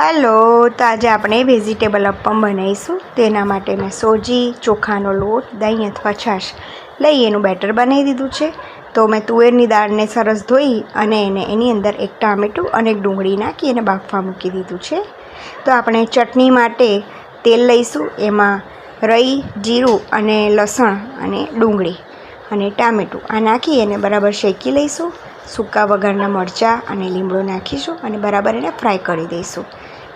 Hello, तो आज આપણે વેજીટેબલ અપમ બનાવીશું। તેના માટે મેં સોજી, ચોખાનો લોટ, દહીં અથવા છાશ લઈ એનું બેટર બનાવી દીધું છે। તો મેં તુવેરની દાળને સરસ ધોઈ અને એની અંદર એક ટામેટું અને એક ડુંગળી નાખી અને બાફવા મૂકી દીધું છે। તો આપણે ચટણી માટે તેલ લઈશું, એમાં રઈ, જીરું અને લસણ અને ડુંગળી અને ટામેટું આ નાખી એને બરાબર શેકી લઈશું। સૂકા વઘારના મરચાં અને લીમડો નાખીશું અને બરાબર એને ફ્રાય કરી દઈશું।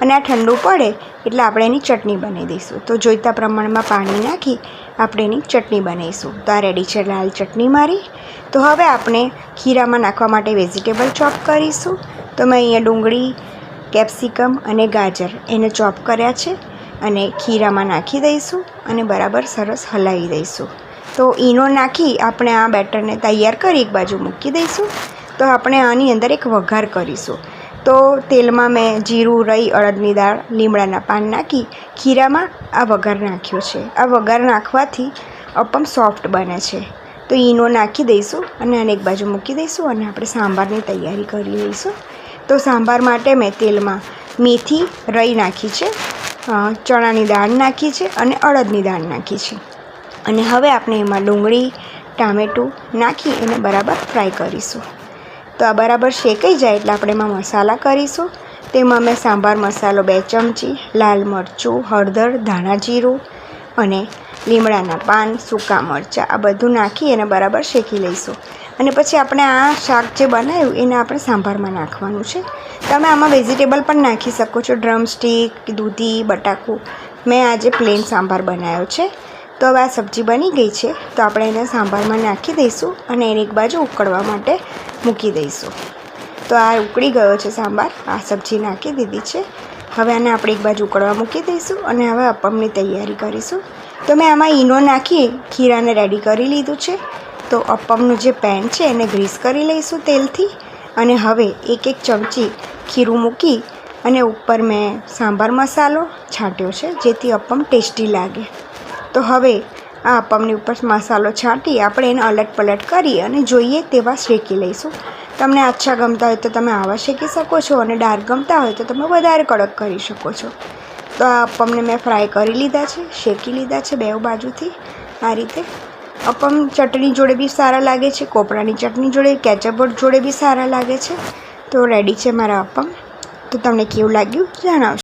અને આ ઠંડુ પડે એટલે આપણે એની ચટણી બનાવી દઈશું। તો જોઈતા પ્રમાણમાં પાણી નાખી આપણે એની ચટણી બનાવીશું। તો આ રેડી છે લાલ ચટણી મારી। તો હવે આપણે ખીરામાં નાખવા માટે વેજીટેબલ ચોપ કરીશું। તો મેં અહીંયા ડુંગળી, કેપ્સિકમ અને ગાજર એને ચોપ કર્યા છે અને ખીરામાં નાખી દઈશું અને બરાબર સરસ હલાવી દઈશું। તો ઈનો નાખી આપણે આ બેટરને તૈયાર કરી એક બાજુ મૂકી દઈશું। તો આપણે આની અંદર એક વઘાર કરીશું। તો તેલમાં મેં જીરું, રઈ, અડદની દાળ, લીમડાના પાન નાખી ખીરામાં આ વઘાર નાખ્યો છે। આ વઘાર નાખવાથી અપમ સોફ્ટ બને છે। તો ઈનો નાખી દઈશું અને આને એક બાજુ મૂકી દઈશું અને આપણે સાંભારની તૈયારી કરી લઈશું। તો સાંભાર માટે મેં તેલમાં મેથી, રઈ નાખી છે, ચણાની દાળ નાખી છે અને અડદની દાળ નાખી છે। અને હવે આપણે એમાં ડુંગળી, ટામેટું નાખી એને બરાબર ફ્રાય કરીશું। તો આ બરાબર શેકાઈ જાય એટલે આપણે એમાં મસાલા કરીશું। તેમાં મેં સાંભાર મસાલો 2 ચમચી, લાલ મરચું, હળદર, ધાણા જીરું અને લીમડાના પાન, સૂકા મરચાં આ બધું નાખી એને બરાબર શેકી લઈશું। અને પછી આપણે આ શાક જે બનાવ્યું એને આપણે સાંભારમાં નાખવાનું છે। તમે આમાં વેજીટેબલ પણ નાખી શકો છો, ડ્રમસ્ટિક, દૂધી, બટાકું। મેં આજે પ્લેન સાંભાર બનાવ્યો છે। તો હવે આ સબ્જી બની ગઈ છે, તો આપણે એને સાંભારમાં નાખી દઈશું અને એને એક બાજુ ઉકળવા માટે મૂકી દઈશું। તો આ ઉકળી ગયો છે સાંભાર, આ સબ્જી નાખી દીધી છે। હવે આને આપણે એક બાજુ ઉકળવા મૂકી દઈશું અને હવે અપમની તૈયારી કરીશું। તો મેં આમાં ઈનો નાખી ખીરાને રેડી કરી લીધું છે। તો અપમનું જે પેન છે એને ગ્રીસ કરી લઈશું તેલથી અને હવે એક ચમચી ખીરું મૂકી અને ઉપર મેં સાંભાર મસાલો છાંટ્યો છે જેથી અપમ ટેસ્ટી લાગે। તો હવે આ અપમની ઉપર મસાલો છાંટી આપણે એને અલટ પલટ કરી અને જોઈએ તેવા શેકી લઈશું। તમને આછા ગમતા હોય તો તમે આવા શેકી શકો છો અને ડાર્ક ગમતા હોય તો તમે વધારે કડક કરી શકો છો। તો આ અપમને મેં ફ્રાય કરી લીધા છે, શેકી લીધા છે બે બાજુથી આ રીતે। અપમ ચટણી જોડે બી સારા લાગે છે, કોપરાની ચટણી જોડે, કેચઅપ જોડે બી સારા લાગે છે। તો રેડી છે મારા અપમ। તો તમને કેવું લાગ્યું જણાવશો।